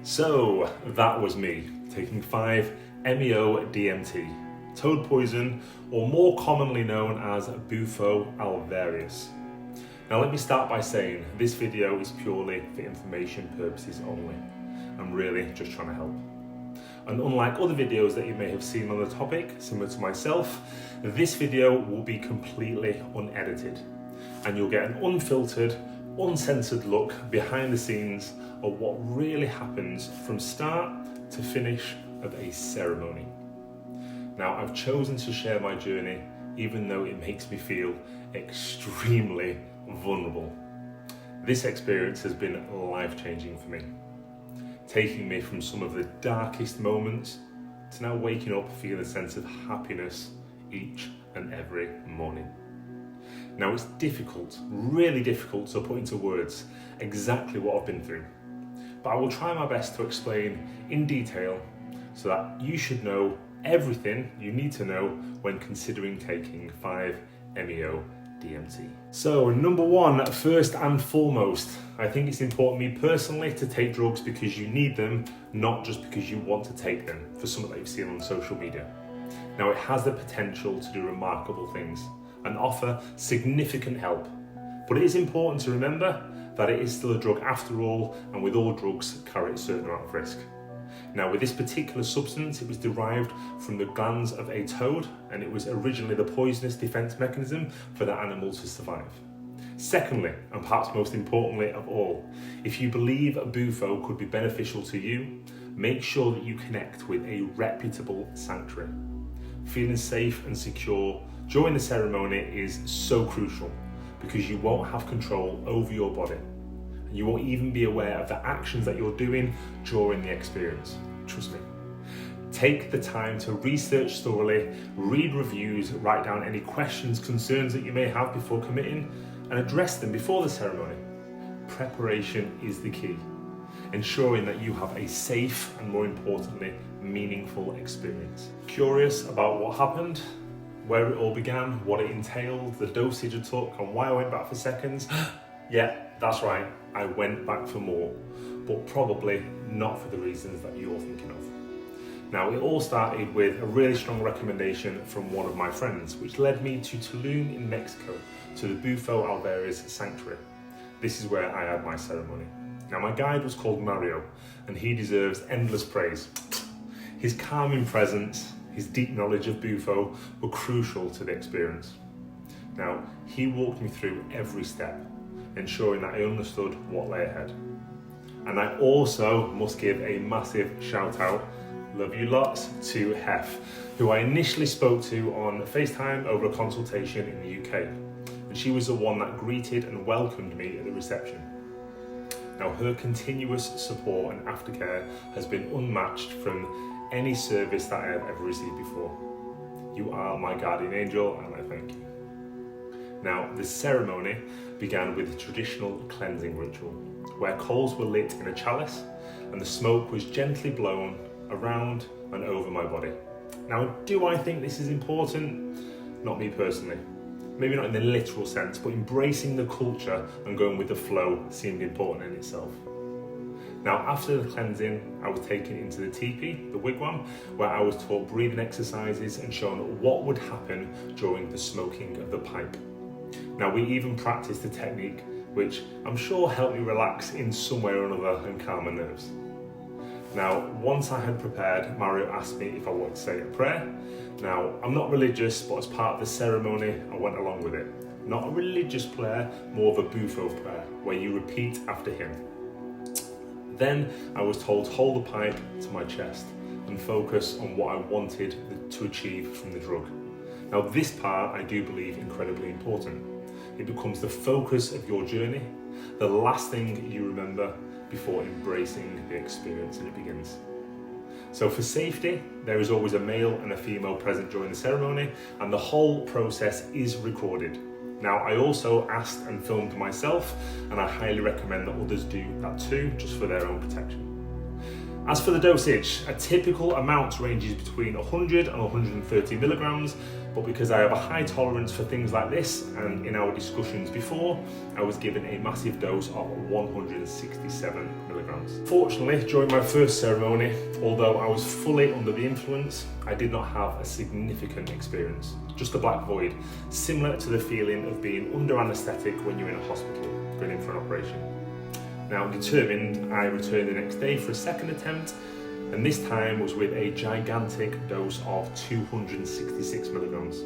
So that was me taking 5-MeO DMT, toad poison, or more commonly known as Bufo Alvarius. Now let me start by saying this video is purely for information purposes only. I'm really just trying to help. And unlike other videos that you may have seen on the topic, similar to myself, this video will be completely unedited. And you'll get an unfiltered, uncensored look behind the scenes of what really happens from start to finish of a ceremony. Now, I've chosen to share my journey, even though it makes me feel extremely vulnerable. This experience has been life-changing for me, taking me from some of the darkest moments to now waking up feeling a sense of happiness each and every morning. Now, it's difficult, really difficult to put into words exactly what I've been through, but I will try my best to explain in detail so that you should know everything you need to know when considering taking 5-MeO DMT. So number one, first and foremost, I think it's important me personally to take drugs because you need them, not just because you want to take them for something that you've seen on social media. Now, it has the potential to do remarkable things and offer significant help, but it is important to remember that it is still a drug after all, and with all drugs carry a certain amount of risk. Now, with this particular substance, it was derived from the glands of a toad, and it was originally the poisonous defense mechanism for the animal to survive. Secondly, and perhaps most importantly of all, if you believe Bufo could be beneficial to you, make sure that you connect with a reputable sanctuary. Feeling safe and secure during the ceremony is so crucial because you won't have control over your body. You won't even be aware of the actions that you're doing during the experience. Trust me. Take the time to research thoroughly, read reviews, write down any questions, concerns that you may have before committing, and address them before the ceremony. Preparation is the key, ensuring that you have a safe and, more importantly, meaningful experience. Curious about what happened, where it all began, what it entailed, the dosage it took, and why I went back for seconds? Yeah, that's right, I went back for more, but probably not for the reasons that you're thinking of. Now, it all started with a really strong recommendation from one of my friends, which led me to Tulum in Mexico, to the Bufo Alvarius Sanctuary. This is where I had my ceremony. Now, my guide was called Mario, and he deserves endless praise. His calming presence, his deep knowledge of Bufo were crucial to the experience. Now, he walked me through every step, ensuring that I understood what lay ahead. And I also must give a massive shout out, love you lots, to Hef, who I initially spoke to on FaceTime over a consultation in the UK. And she was the one that greeted and welcomed me at the reception. Now, her continuous support and aftercare has been unmatched from any service that I have ever received before. You are my guardian angel, and I thank you. Now, the ceremony began with a traditional cleansing ritual, where coals were lit in a chalice and the smoke was gently blown around and over my body. Now, do I think this is important? Not me personally. Maybe not in the literal sense, but embracing the culture and going with the flow seemed important in itself. Now, after the cleansing, I was taken into the teepee, the wigwam, where I was taught breathing exercises and shown what would happen during the smoking of the pipe. Now, we even practiced a technique which I'm sure helped me relax in some way or another and calm my nerves. Now, once I had prepared, Mario asked me if I wanted to say a prayer. Now, I'm not religious, but as part of the ceremony, I went along with it. Not a religious prayer, more of a Bufo prayer, where you repeat after him. Then I was told to hold the pipe to my chest and focus on what I wanted to achieve from the drug. Now, this part I do believe incredibly important. It becomes the focus of your journey, the last thing you remember before embracing the experience, and it begins. So for safety, there is always a male and a female present during the ceremony, and the whole process is recorded. Now, I also asked and filmed myself, and I highly recommend that others do that too, just for their own protection. As for the dosage, a typical amount ranges between 100 and 130 milligrams, but because I have a high tolerance for things like this, and in our discussions before, I was given a massive dose of 167 milligrams. Fortunately, during my first ceremony, although I was fully under the influence, I did not have a significant experience, just a black void, similar to the feeling of being under anaesthetic when you're in a hospital, going in for an operation. Now, determined, I returned the next day for a second attempt, and this time was with a gigantic dose of 266 milligrams.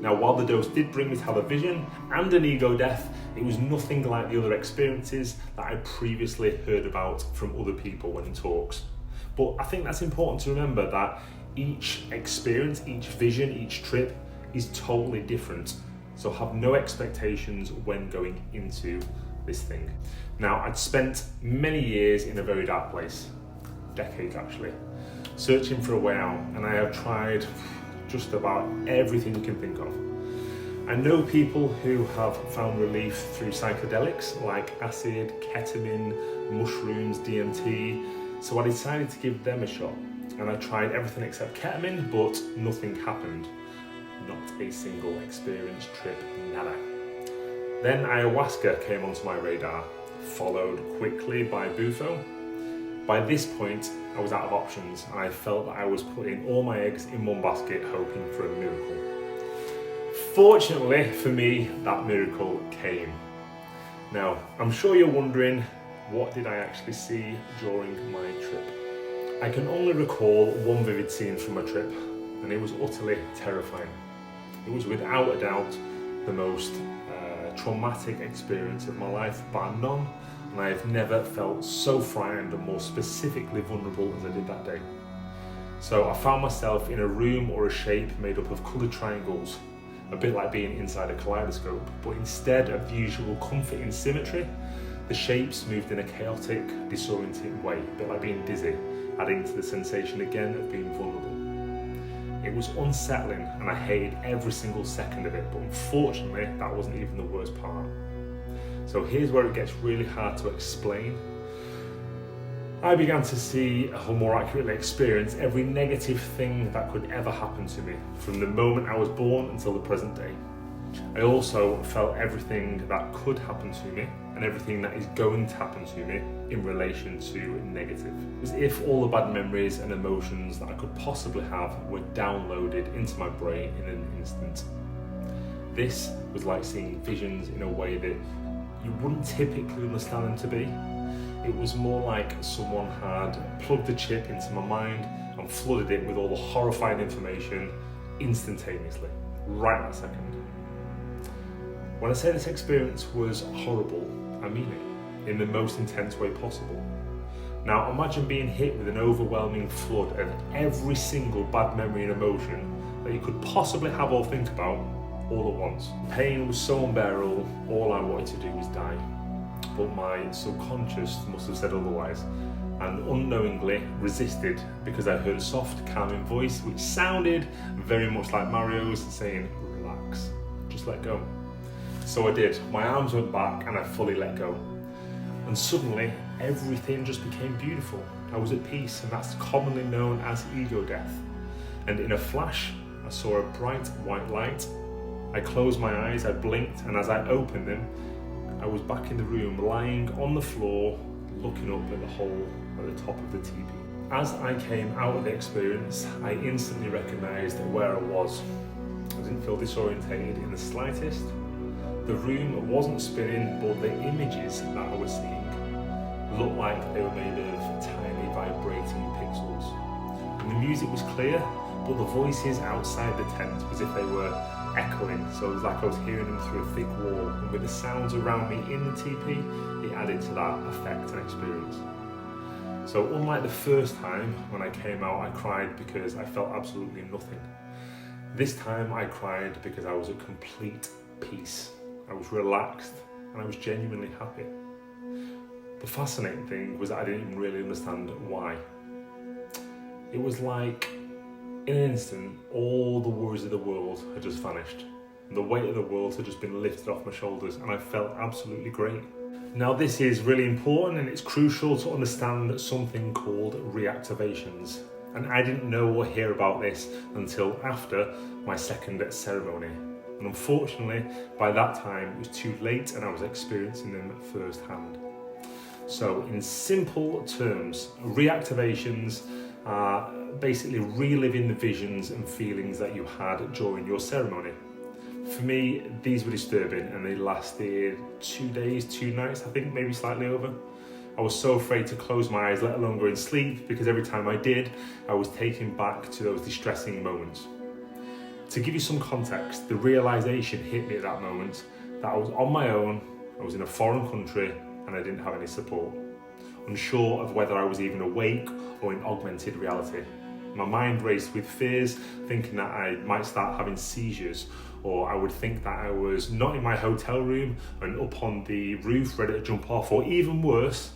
Now, while the dose did bring me to have a vision and an ego death, it was nothing like the other experiences that I previously heard about from other people when in talks. But I think that's important to remember, that each experience, each vision, each trip is totally different. So have no expectations when going into this thing. Now, I'd spent many years in a very dark place, decades actually, searching for a way out, and I have tried just about everything you can think of. I know people who have found relief through psychedelics like acid, ketamine, mushrooms, DMT, so I decided to give them a shot, and I tried everything except ketamine, but nothing happened. Not a single experience, trip, nada. Then ayahuasca came onto my radar, followed quickly by Bufo. By this point, I was out of options, and I felt that I was putting all my eggs in one basket, hoping for a miracle. Fortunately for me, that miracle came. Now, I'm sure you're wondering, what did I actually see during my trip? I can only recall one vivid scene from my trip, and it was utterly terrifying. It was without a doubt the most traumatic experience of my life, bar none, and I have never felt so frightened and more specifically vulnerable as I did that day. So I found myself in a room or a shape made up of coloured triangles, a bit like being inside a kaleidoscope, but instead of the usual comforting symmetry, the shapes moved in a chaotic, disorienting way, a bit like being dizzy, adding to the sensation again of being vulnerable. It was unsettling, and I hated every single second of it, but unfortunately that wasn't even the worst part. So here's where it gets really hard to explain. I began to see, or more accurately experience, every negative thing that could ever happen to me, from the moment I was born until the present day. I also felt everything that could happen to me, and everything that is going to happen to me in relation to negative. As if all the bad memories and emotions that I could possibly have were downloaded into my brain in an instant. This was like seeing visions in a way that you wouldn't typically understand them to be. It was more like someone had plugged the chip into my mind and flooded it with all the horrifying information instantaneously, right that second. When I say this experience was horrible, I mean it, in the most intense way possible. Now imagine being hit with an overwhelming flood of every single bad memory and emotion that you could possibly have or think about all at once. Pain was so unbearable, all I wanted to do was die. But my subconscious must have said otherwise, and unknowingly resisted, because I heard a soft, calming voice which sounded very much like Mario's, saying, "Relax, just let go." So I did. My arms went back and I fully let go. And suddenly, everything just became beautiful. I was at peace, and that's commonly known as ego death. And in a flash, I saw a bright white light. I closed my eyes, I blinked, and as I opened them, I was back in the room, lying on the floor, looking up at the hole at the top of the teepee. As I came out of the experience, I instantly recognised where I was. I didn't feel disorientated in the slightest. The room wasn't spinning, but the images that I was seeing looked like they were made of tiny vibrating pixels. And the music was clear, but the voices outside the tent was as if they were echoing, so it was like I was hearing them through a thick wall, and with the sounds around me in the teepee, it added to that effect and experience. So unlike the first time when I came out, I cried because I felt absolutely nothing. This time I cried because I was at complete peace. I was relaxed and I was genuinely happy. The fascinating thing was that I didn't even really understand why. It was like, in an instant, all the worries of the world had just vanished. And the weight of the world had just been lifted off my shoulders, and I felt absolutely great. Now this is really important, and it's crucial to understand something called reactivations. And I didn't know or hear about this until after my second ceremony. And unfortunately, by that time it was too late and I was experiencing them firsthand. So in simple terms, reactivations are basically reliving the visions and feelings that you had during your ceremony. For me, these were disturbing and they lasted 2 days, 2 nights, I think, maybe slightly over. I was so afraid to close my eyes, let alone go in sleep, because every time I did, I was taken back to those distressing moments. To give you some context, the realization hit me at that moment that I was on my own, I was in a foreign country, and I didn't have any support. Unsure of whether I was even awake or in augmented reality. My mind raced with fears, thinking that I might start having seizures, or I would think that I was not in my hotel room and up on the roof ready to jump off, or even worse,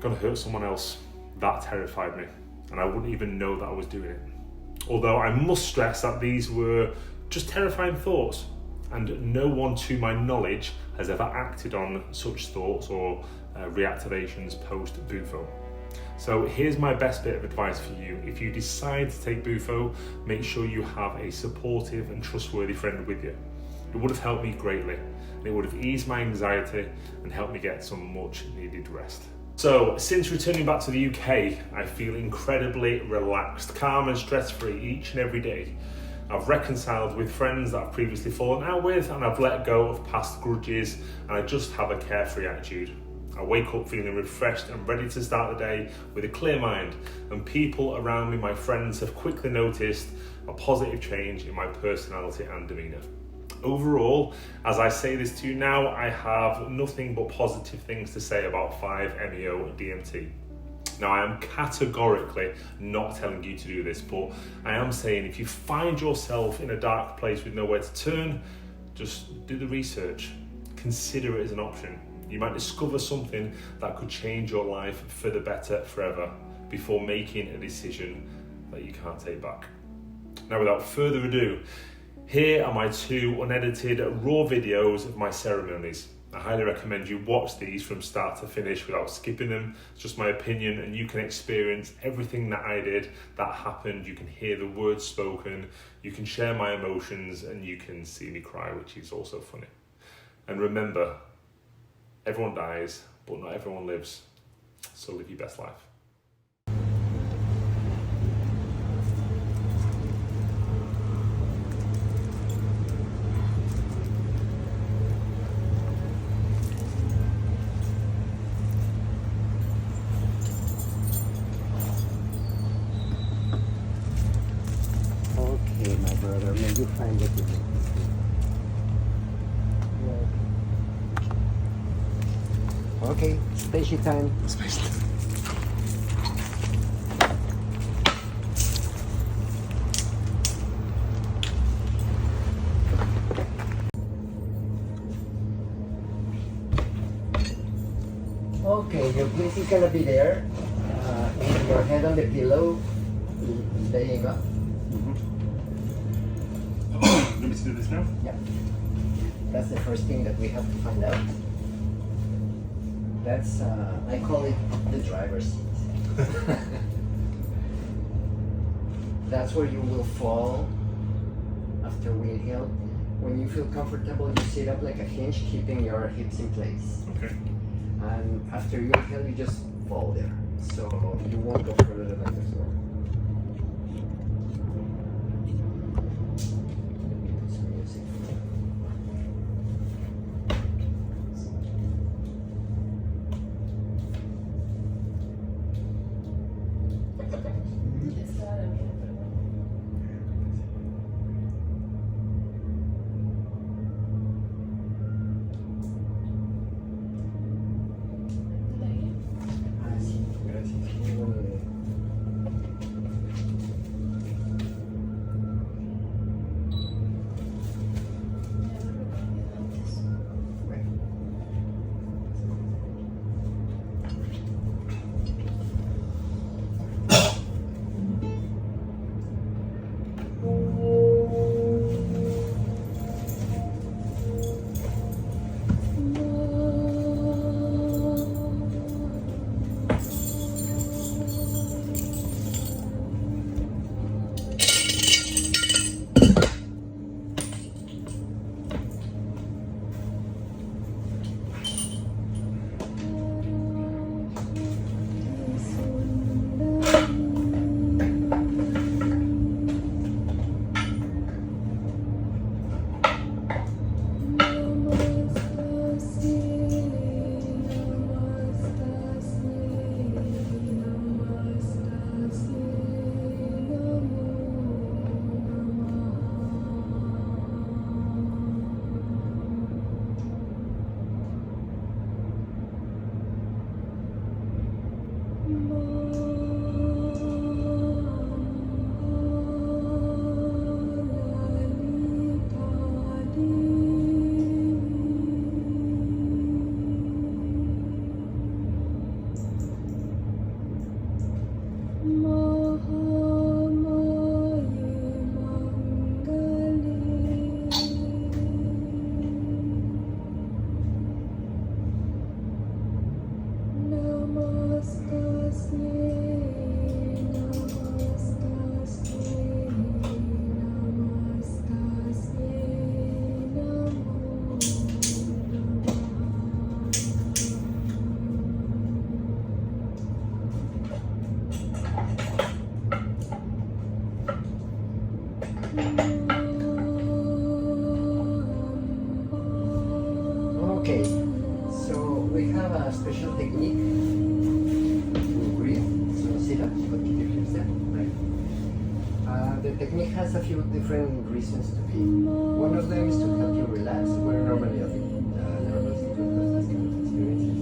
gonna hurt someone else. That terrified me, and I wouldn't even know that I was doing it. Although I must stress that these were just terrifying thoughts, and no one to my knowledge has ever acted on such thoughts or reactivations post Bufo. So here's my best bit of advice for you. If you decide to take Bufo, make sure you have a supportive and trustworthy friend with you. It would have helped me greatly, and it would have eased my anxiety and helped me get some much needed rest. So since returning back to the UK, I feel incredibly relaxed, calm and stress-free each and every day. I've reconciled with friends that I've previously fallen out with, and I've let go of past grudges, and I just have a carefree attitude. I wake up feeling refreshed and ready to start the day with a clear mind, and people around me, my friends, have quickly noticed a positive change in my personality and demeanour. Overall, as I say this to you now, I have nothing but positive things to say about 5-MeO DMT. Now, I am categorically not telling you to do this, but I am saying if you find yourself in a dark place with nowhere to turn, just do the research. Consider it as an option. You might discover something that could change your life for the better forever before making a decision that you can't take back. Now, without further ado, here are my 2 unedited raw videos of my ceremonies. I highly recommend you watch these from start to finish without skipping them. It's just my opinion, and you can experience everything that I did, that happened. You can hear the words spoken, you can share my emotions, and you can see me cry, which is also funny. And remember, everyone dies, but not everyone lives. So live your best life. Okay, my brother, may you find what you need. Okay, spacey time. Okay, your place is gonna be there. With your head on the pillow, laying up. Want me to do this now? Yeah. That's the first thing that we have to find out. That's, I call it the driver's seat. That's where you will fall after we inhale. When you feel comfortable, you sit up like a hinge, keeping your hips in place. Okay. And after you inhale, you just fall there. So you won't go further than like this. Some music. Okay, so we have a special technique to breathe. So sit up, but keep your hips there. Right. The technique has a few different reasons to be. One of them is to help you relax. We're normally nervous to those experiences.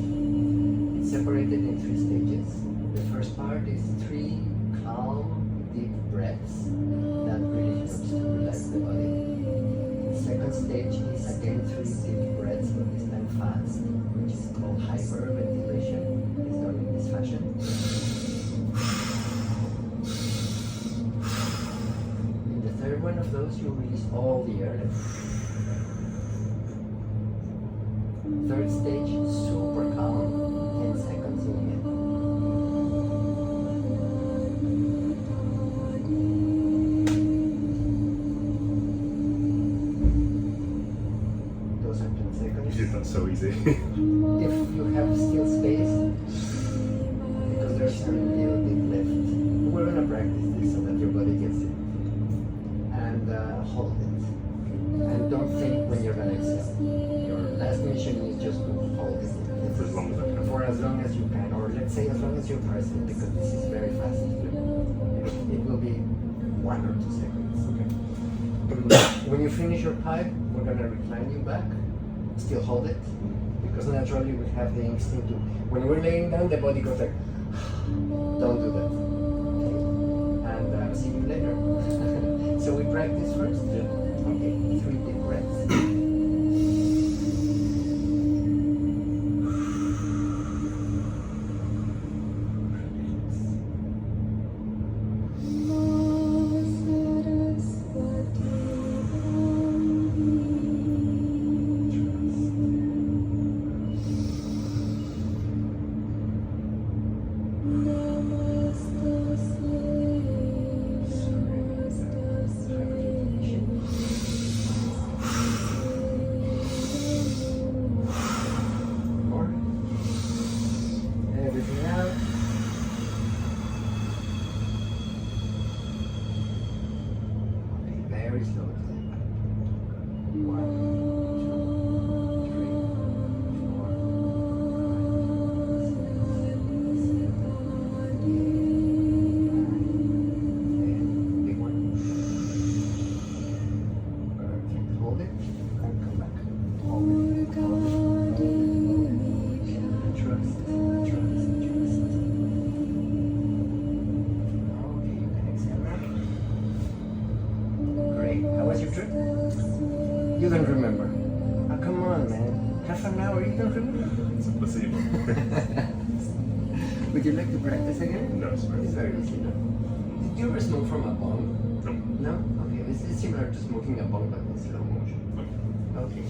It's separated in 3 stages. The first part is 3 calm, deep breaths that really helps to relax the body. The second stage is again 3 deep breaths, but this time fast, which is called hyperventilation. It's done in this fashion. In the third one of those, you release all the air. Third stage, super calm, 10 seconds in. Those are 10 seconds. You did that so easy. If you have still space, because there's a little bit left, we're gonna practice this so that your body gets it. And hold it. And don't think when you're gonna exhale. Your last mission is just to hold it. For as long as I can. For as long as you can, or let's say as long as you're present, because this is very fast. It will be 1 or 2 seconds. Okay. When you finish your pipe, we're gonna recline you back. Still hold it, because naturally we have the instinct to. When we're laying down, the body goes like. Don't do that. Okay. And see you later. So we practice first. Yeah. Okay. 3 deep breaths. Everything out. Okay, very slowly. 1, 2, 3, 4, 5, 6, 7, 8, 9, 10. Big one. Perfect. Hold it and come back. Hold it. Hold it. Trust. Okay, you can exhale now. Great. How was your trip? You don't remember. Oh, come on, man. Half an hour, you don't remember? It's a placebo. Would you like to practice again? No, it's fine. It's very easy, no? Did you ever smoke from a bong? No. No? Okay, it's similar to smoking a bong, but in slow motion. Okay.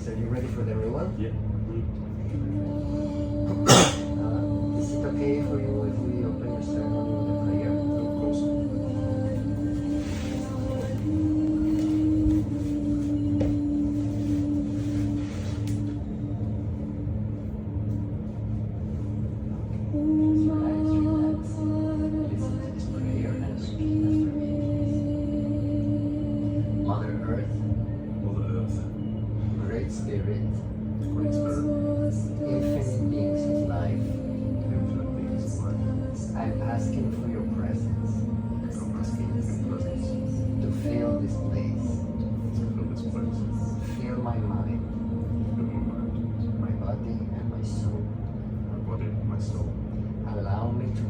So you ready for the real one? Yeah. Is it okay for you if we open your ceremony with a prayer? Of course. Relax. Listen to this prayer and repeat after me. Mother Earth, Mother Earth. Great Spirit, Great Spirit. infinite beings of life, Infinite beings of life. I'm asking for your presence I'm asking for your presence to fill this place. to fill this place. Fill my mind, Fill my mind, my body, and my soul. my body, my soul. Allow me to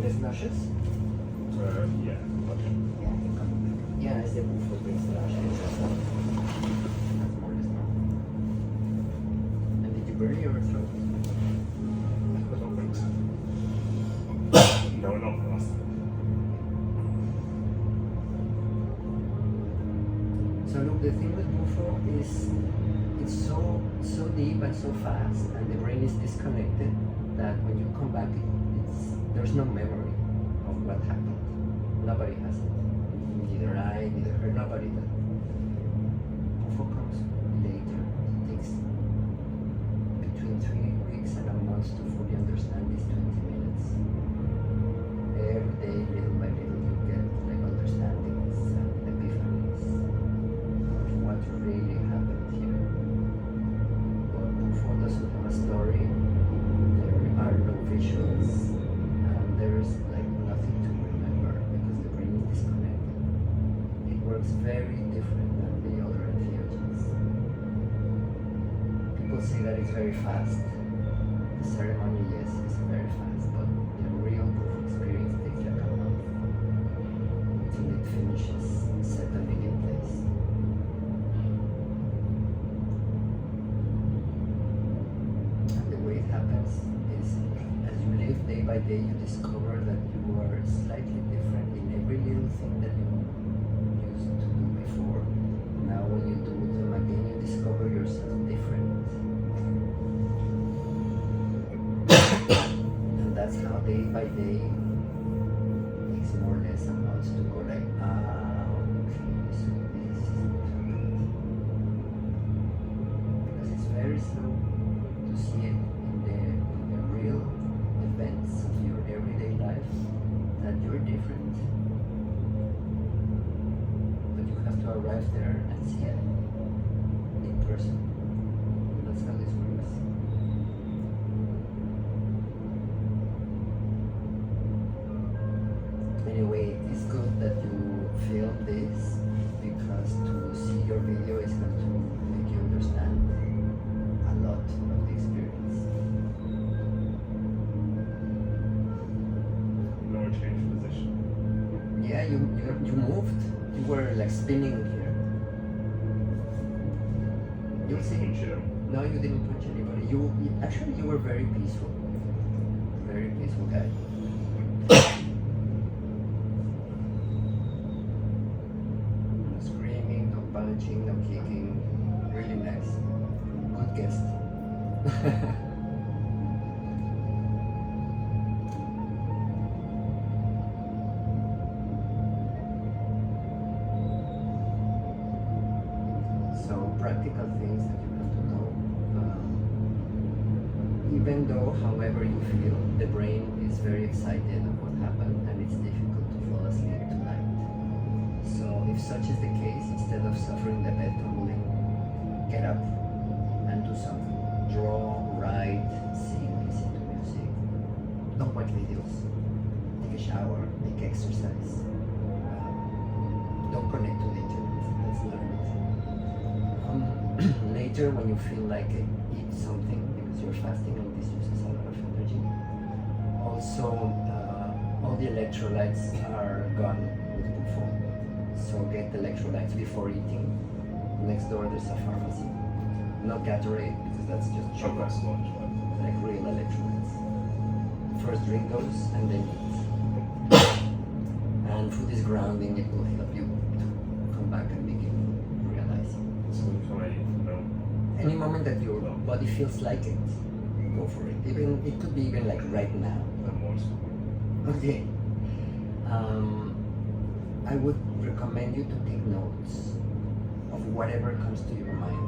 less nauseous? Yeah. Okay. Yeah, I can come back. Yeah, it's the Bufo brings nauseous. That's more or less normal. And did you burn your throat? I don't think so. No, not the last time. So look, the thing with Bufo is it's so deep and so fast, and the brain is disconnected that when you come back, there's no memory of what happened. Nobody has it. Neither I, neither her, nobody does. Bufo comes later. It takes between 3 weeks and a month to fully understand these 20 minutes. Every day, little by little, you get like understandings and epiphanies of what really happened here. But Bufo doesn't have a story. There are no visuals, and there's like nothing to remember because the brain is disconnected. It works very different than the other entheogens. People say that it's very fast. The ceremony, yes, is very fast, but the real Bufo experience takes like a month until it finishes settling in place. And the way it happens is as you live day by day, you discover that you are slightly different in every little thing that you used to do before. Now when you do them again, you discover yourself different. And that's how day by day takes more or less a month to go like, okay, so this is what happened. Because it's very slow to see it in the real events of your everyday life that you're different. But you have to arrive there and see it in person. That's how this works. Anyway, it's good that you film this because to see your video is going to make you understand a lot of the experience. No change of position. Yeah, you moved. You were like spinning here. You'll see. No, you didn't punch anybody. Actually you were very peaceful. Very peaceful guy. No screaming, no punching, no kicking. Really nice. Good guest. So practical things that you have to know. Even though, however you feel, the brain is very excited of what happened and it's difficult to fall asleep tonight. So if such is the case, instead of suffering the bed tumbling, get up and do something. Draw, write, sing, listen to music. Don't watch videos. Take a shower, make exercise. Don't connect to the internet. That's not good. Later, when you feel like it, eat something because you're fasting and this uses a lot of energy. Also, all the electrolytes are gone with Bufo. So get electrolytes before eating. Next door there's a pharmacy. Not Gatorade because that's just sugar. Like real electrolytes. First drink those and then eat. And food is grounding, it will help you to come back and begin realizing. So can I eat milk? Any moment that your body feels like it, go for it. Even it could be even like right now. And more. Okay. I would recommend you to take notes of whatever comes to your mind.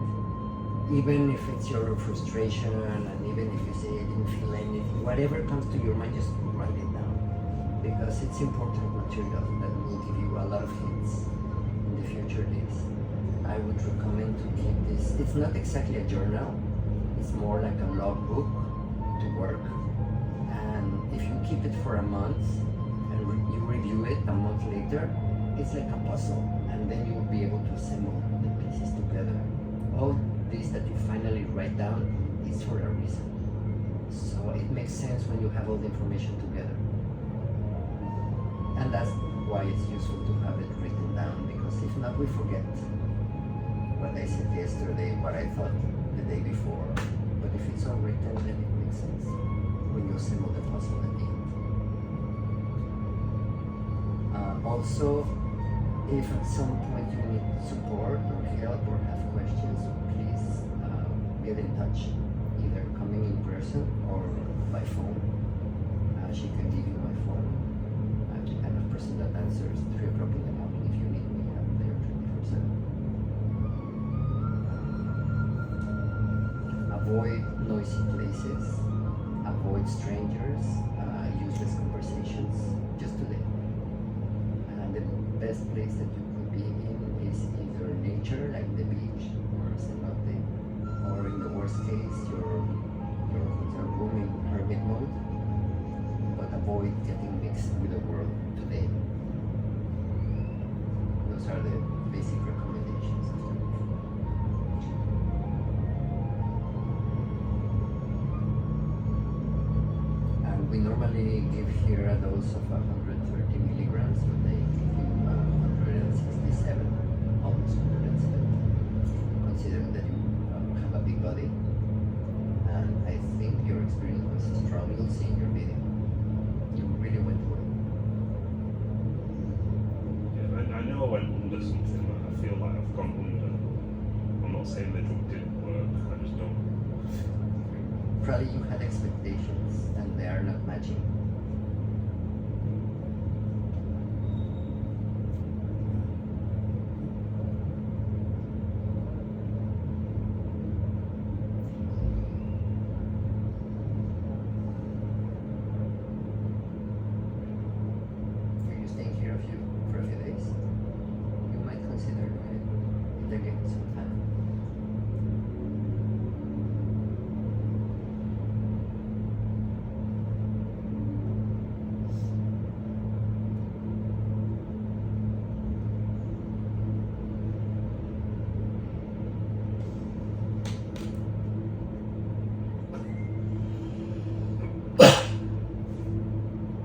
Even if it's your frustration and even if you say I didn't feel anything, whatever comes to your mind, just write it down. Because it's important material that will give you a lot of hints in the future days. I would recommend to keep this. It's not exactly a journal. It's more like a logbook to work. And if you keep it for a month and you review it a month later, it's like a puzzle. And then you will be able to assemble the pieces together. All this that you finally write down is for a reason. So it makes sense when you have all the information together. And that's why it's useful to have it written down, because if not, we forget what I said yesterday, what I thought the day before. But if it's all written, then it makes sense when you assemble the puzzle at the end. Also, if at some point you need support or help or have questions, please get in touch, either coming in person or by phone. She can give you my phone. I'm the kind of person that answers 3 o'clock in the morning. If you need me, I'm there 24/7. Avoid noisy places. Avoid strangers. Useless conversations. Just today. And the best place that you could be in is either nature, like the beach or a cenote, or in the worst case, your hotel room in hermit mode. But avoid getting mixed with the world today. Those are the basic recommendations. And we normally give here a dose of 130 milligrams, but they give you 167, almost 170, considering that you have a big body. And I think your experience was strong. You'll see in your video. You really went well. Yeah, I know I went under something that I feel like I've gone under. I'm not saying the drug didn't work, I just don't. Probably you had expectations and they are not matching. Are you staying here for a few days? You might consider taking some time.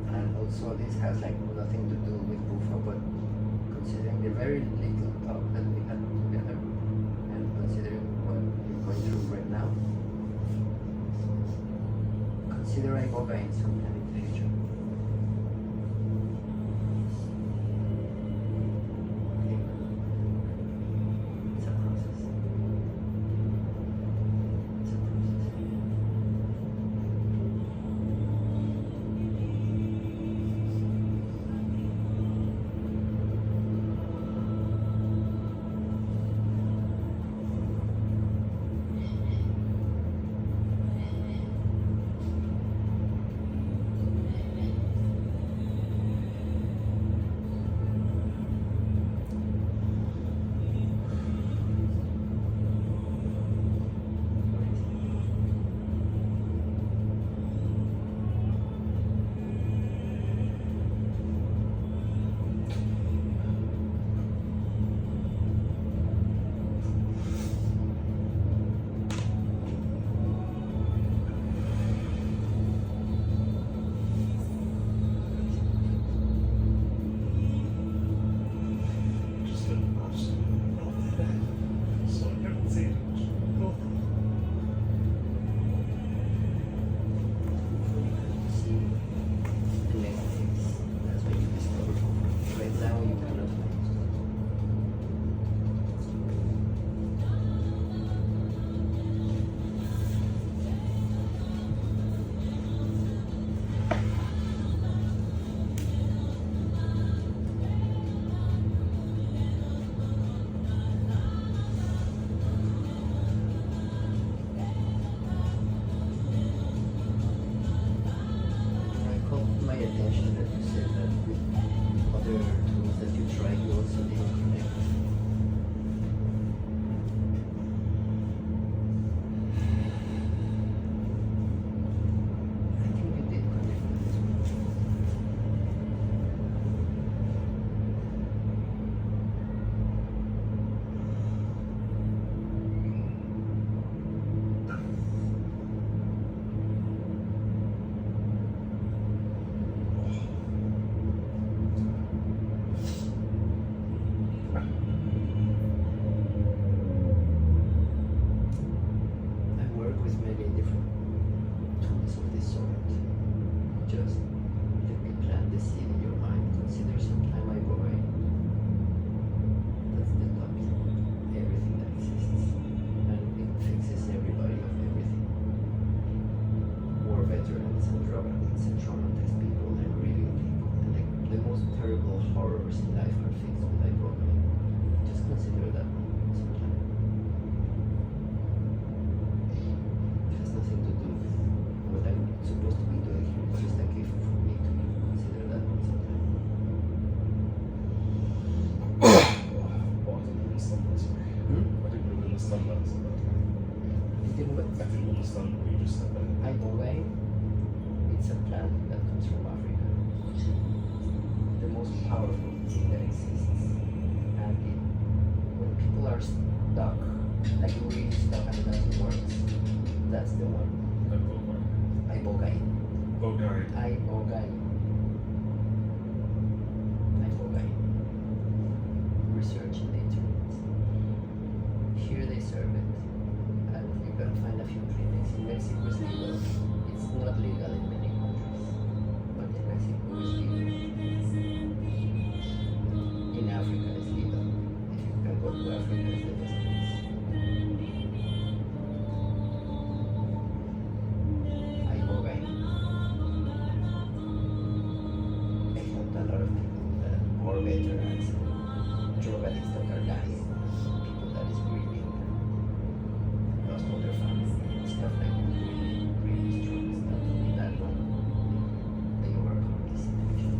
And also this has like nothing to do with Bufo, but considering the very little talk that we had together and considering what you're going through right now, consider iboga in some time in the future. Okay. It's a process. It's a process. Just so you haven't seen it. The next things, that's when you discover. Right now you cannot find. I caught my attention that you said that with other tools that you tried, you also didn't connect. I think you did connect with this one. terrible horrors in life are fixed with iboga. Just consider that sometime. It has nothing to do with what I'm supposed to be doing here. It's just a gift for me to consider that sometime. Oh, I didn't understand that. I didn't really understand that. You didn't what? I didn't understand what you just said there. Iboga, it's a plant that comes from Africa. The most powerful thing that exists. And when people are stuck, like really stuck and nothing works, that's the one. Iboga. Bulgarian. Iboga. Research in the internet. Here they serve it. And you can find a few clinics. In Mexico it's legal. It's not legal in many countries. But in Mexico it's legal. In Africa it's legal. If you can go to Africa it's the best place. Iboga. I helped a lot of people that are veterans. Drug addicts that are dying, people that is grieving, lost all their family, stuff like really, really strong stuff. With that one, they overcome this addiction.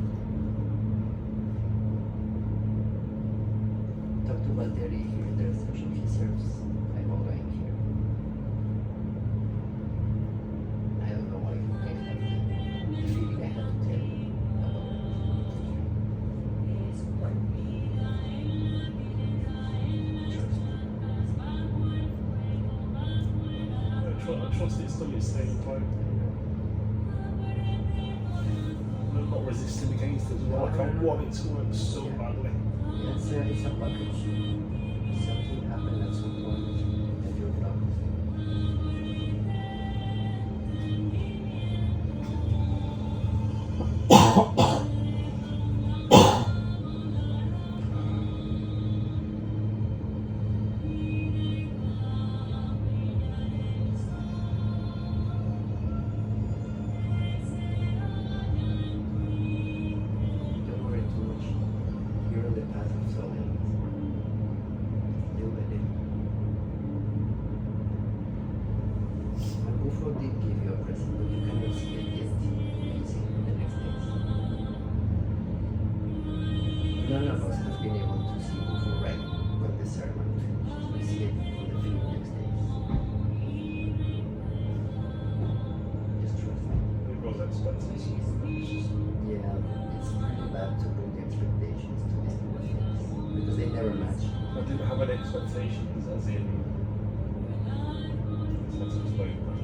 Talk to Valtteri here in the reception. He serves iboga in here. I don't know why I have the feeling I have to tell you about it. I trust it's still at the same time. I'm not resisting against it as well. Like I want it to work so badly. It's a blockage. Something happened at some point and you're blocked. Don't worry too much. You're on the path of solving it. Deal with it. And Bufo did give you a present, but you cannot see it yet. You'll see it in the next days. None of us have been able to see Bufo right when the ceremony finishes. We see it in the few next days. Just trust me. It was expensive. Yeah, it's pretty bad to bring expectations to these kind of things because they never match. I didn't have any expectations as in let's explain that.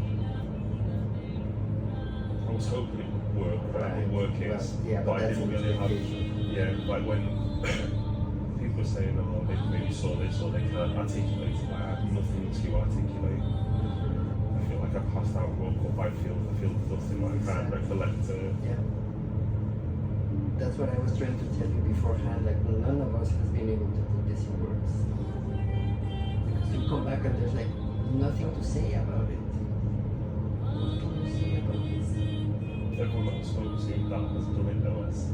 I was hoping it would work, whatever work is, yeah, but I that's didn't an really have expectation. like when people are saying, oh, they maybe saw this or they can't articulate it, like, I have nothing to articulate. I feel like I passed out, woke up, I feel nothing, like I can't recollect Yeah. That's what I was trying to tell you beforehand, like none of us has been able to put this in words. Because you come back and there's like nothing to say about it. What can you say about this? everyone that I spoke to that has done it though has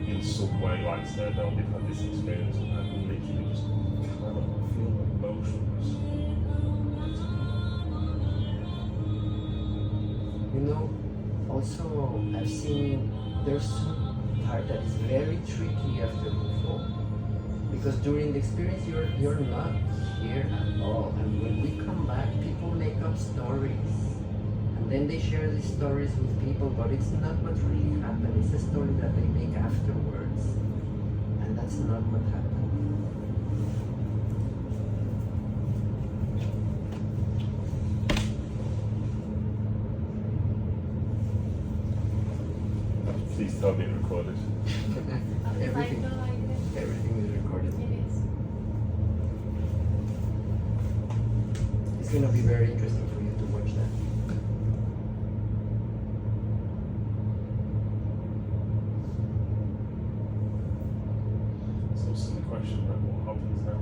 in some way like said, oh, they've had this experience and I literally just cannot feel emotions. You know, also I've seen there's some part that is very tricky after Bufo. Because during the experience you're not here at all. And when we come back, people make up stories. And then they share these stories with people, but it's not what really happened. It's a story that they make afterwards. And that's not what happened. Please tell me it recorded. Everything is recorded. It is. It's gonna be very interesting for you to watch that. So silly question, like what happens now?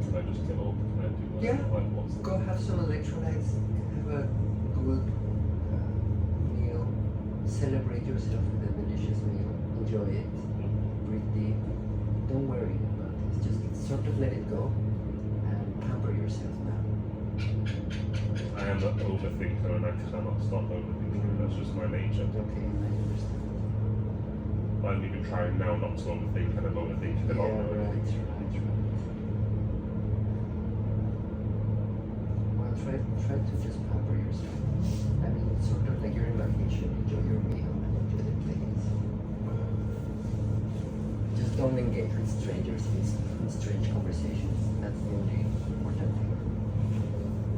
Can I just get up? Can I do what? Yeah. Like what's Go have some electrolytes, have a good meal, celebrate yourself with a delicious meal. Enjoy it. Breathe deep. Don't worry about it. Just sort of let it go and pamper yourself now. I am an overthinker and I cannot stop overthinking. That's just my nature. Okay, I understand. I'm even trying now not to overthink, and I'm overthinking about Yeah, it. right. Well, try to just pamper yourself. I mean, it's sort of like you're in vacation. Enjoy your meal and enjoy the place. Just don't engage with strangers in strange conversations. That's the only important thing.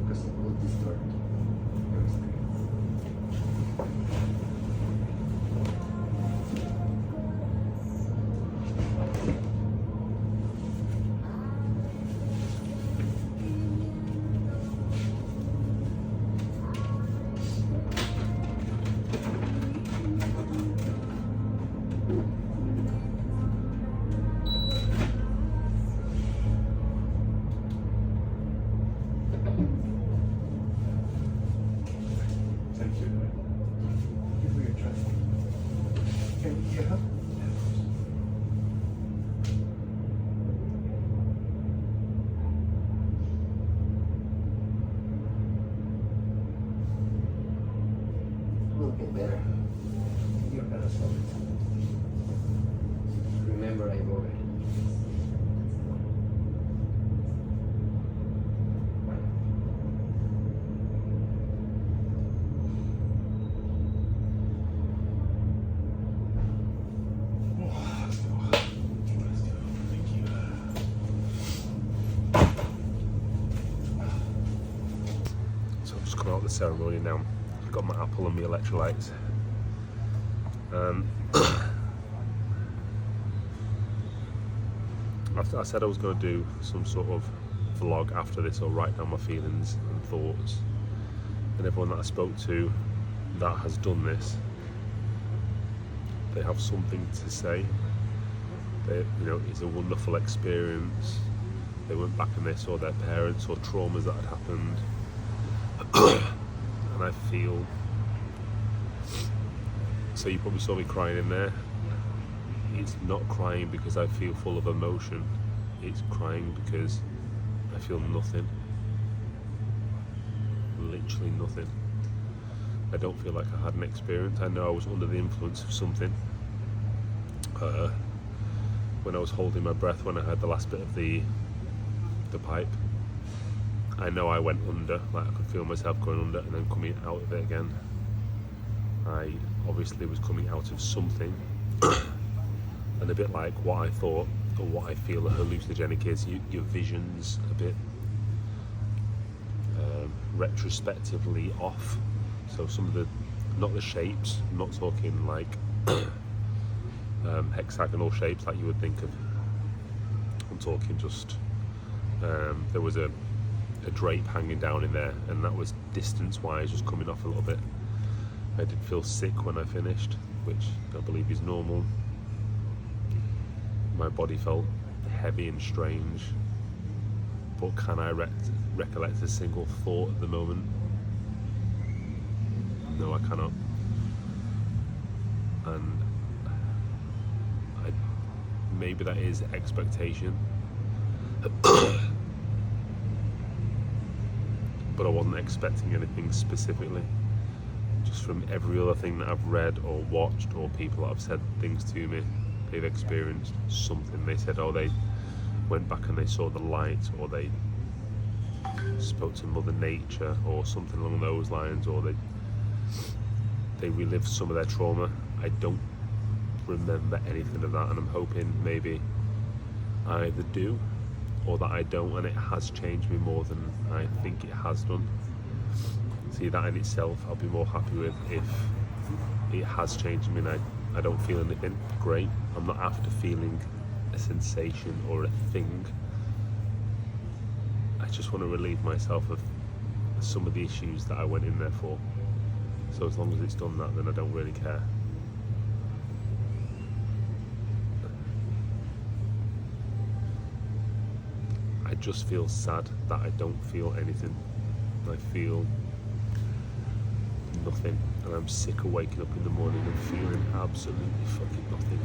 Because it will distort your experience. Thank you. Thank you for your trust. Can you help? We'll get better. You're gonna solve it. Remember, I wrote it. So I've just come out of the ceremony now. I've got my apple and my electrolytes. I said I was going to do some sort of vlog after this, or write down my feelings and thoughts. And everyone that I spoke to that has done this, they have something to say. It's a wonderful experience. They went back and they saw their parents or traumas that had happened. And I feel, so you probably saw me crying in there. It's not crying because I feel full of emotion. It's crying because I feel nothing. Literally nothing. I don't feel like I had an experience. I know I was under the influence of something. When I was holding my breath when I had the last bit of the pipe, I know I went under, like I could feel myself going under and then coming out of it again. I obviously was coming out of something. And a bit like what I thought or what I feel a hallucinogenic is, your vision's a bit retrospectively off. So some of the, not the shapes, I'm not talking like hexagonal shapes like you would think of. I'm talking just, there was a drape hanging down in there, and that was distance-wise just coming off a little bit. I did feel sick when I finished, which I believe is normal. My body felt heavy and strange, but can I recollect a single thought at the moment? No, I cannot. And maybe that is expectation. But I wasn't expecting anything specifically. Just from every other thing that I've read or watched, or people that have said things to me, they've experienced something. They said, oh, they went back and they saw the light, or they spoke to Mother Nature, or something along those lines, or they relived some of their trauma. I don't remember anything of that, and I'm hoping maybe I either do or that I don't, and it has changed me more than I think it has done. See, that in itself I'll be more happy with. If it has changed me and I don't feel anything, great. I'm not after feeling a sensation or a thing. I just want to relieve myself of some of the issues that I went in there for. So as long as it's done that, then I don't really care. I just feel sad that I don't feel anything. I feel nothing, and I'm sick of waking up in the morning and feeling absolutely fucking nothing.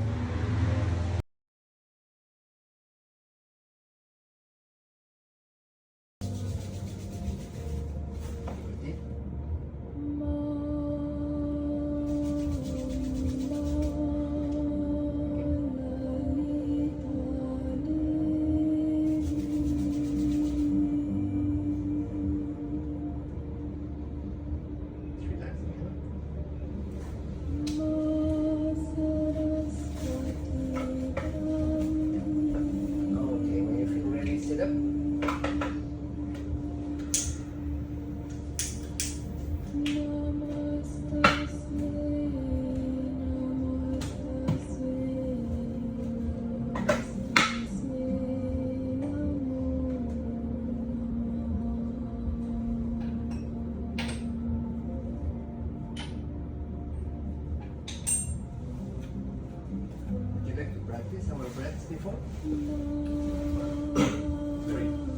Practice our breaths before?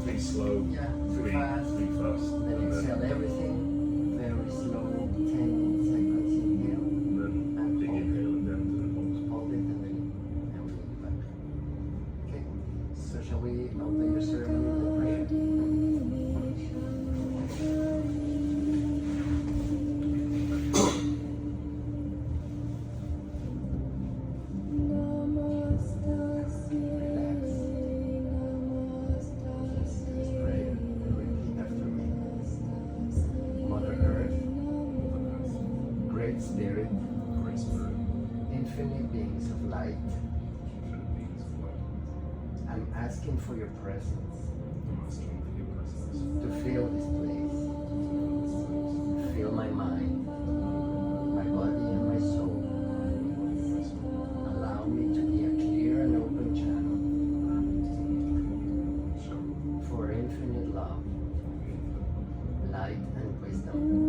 Three slow, Yeah, three fast. Then exhale everything, very slow, 10 seconds inhale, And then big inhale and then hold it, and then we'll be back. Okay, so shall we open your ceremony with a prayer? Spirit, infinite beings of light, I'm asking for your presence to fill this place, to fill my mind, my body and my soul. Allow me to be a clear and open channel for infinite love, light and wisdom.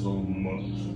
So much.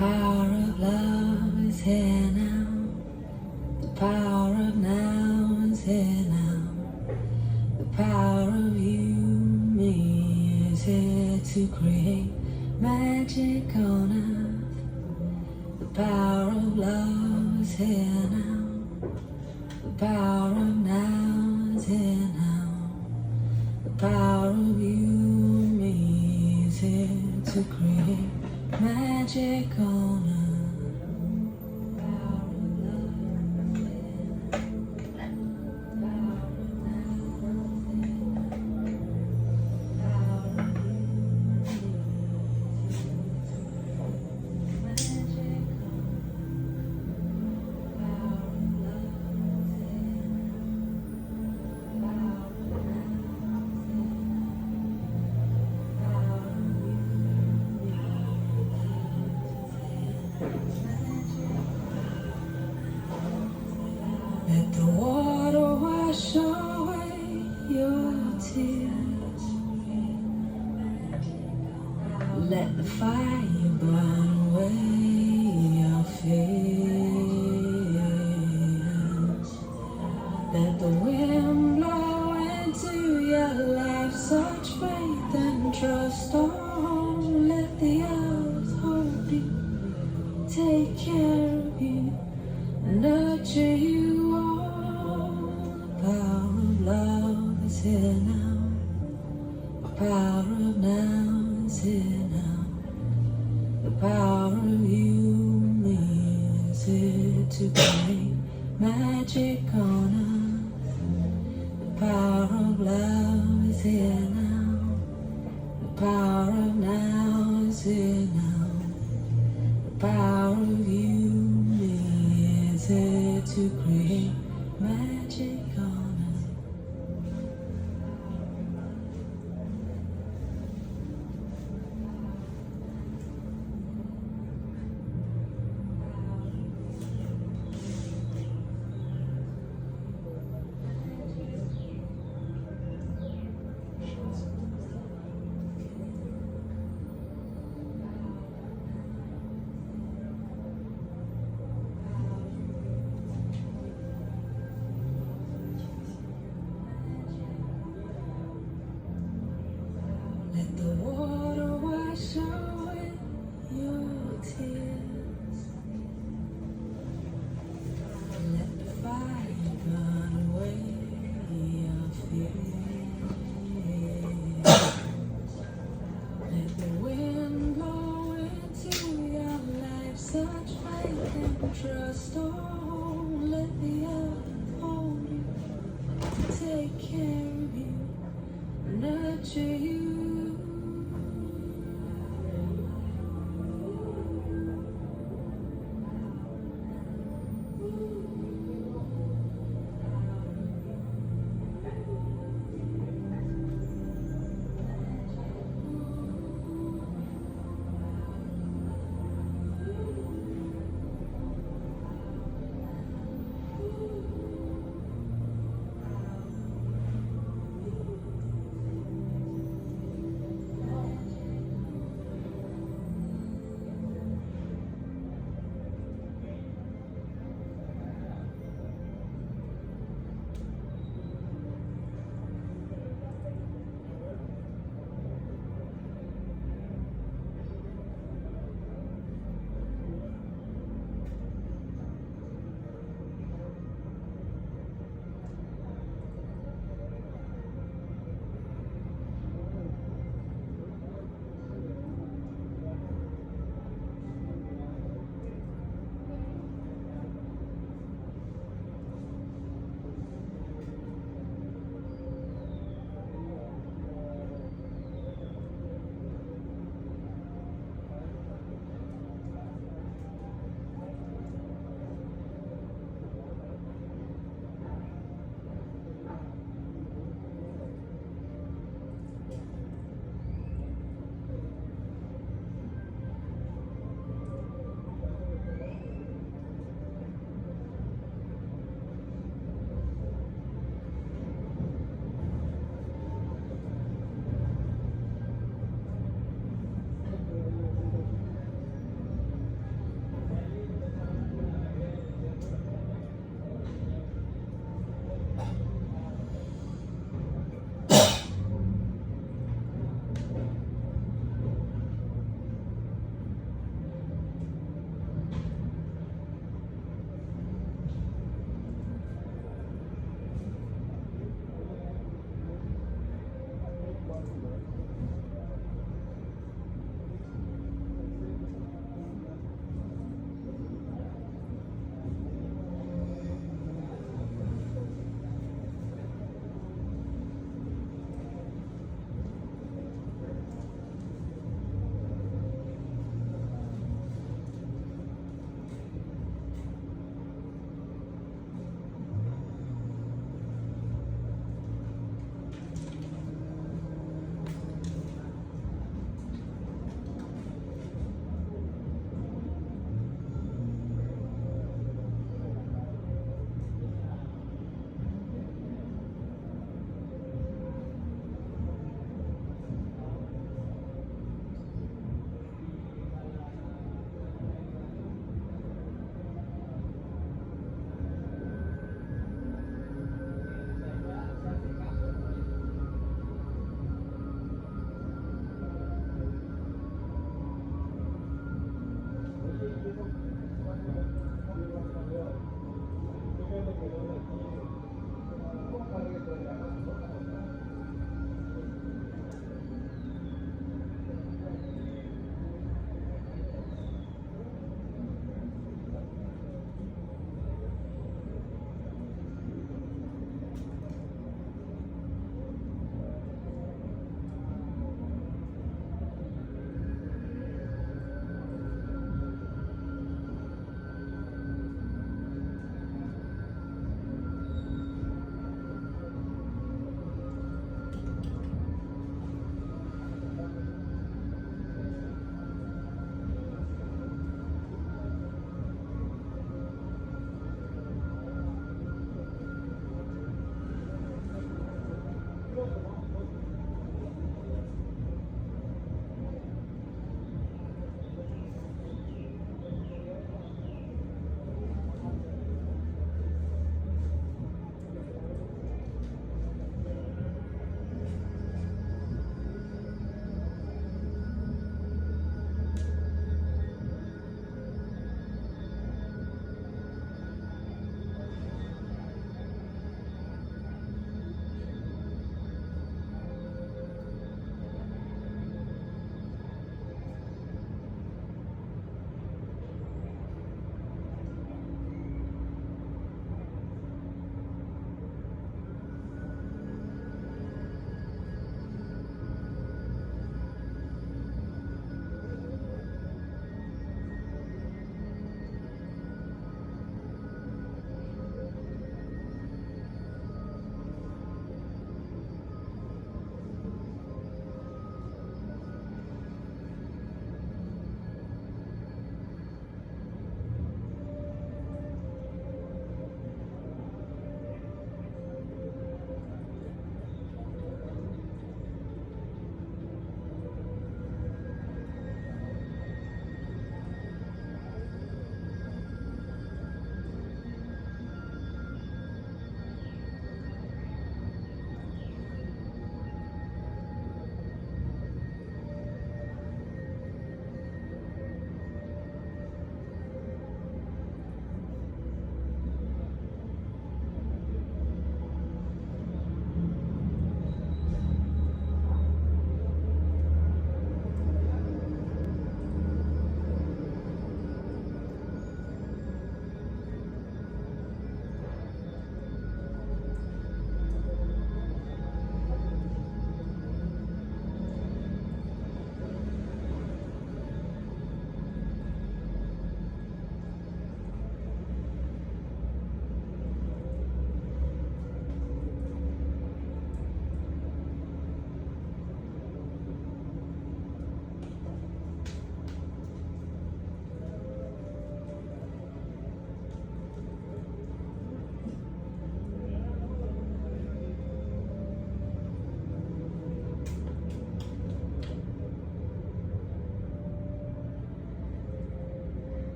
power of love is here now. The power of now is here now. The power of you, me, is here to create magic on earth. The power of love is here now. The power of now is here now. The power of you, me, is here to create magic on earth. Let the water wash away your tears. Let the fire burn away your fears. Let the wind blow into your life such faith and trust. Oh, let the earth hold you, take care of you, nurture you. The power of love is here now. The power of now is here now. The power of you, me, is here to create magic on earth. The power of love is here now. The power of now is here now. The power of you, me, is here to create magic on earth. Let the water wash away your tears. Let the fire burn away your fears. Let the wind blow into your life such faith and trust. Oh, let the earth hold you, take care of you, nurture you.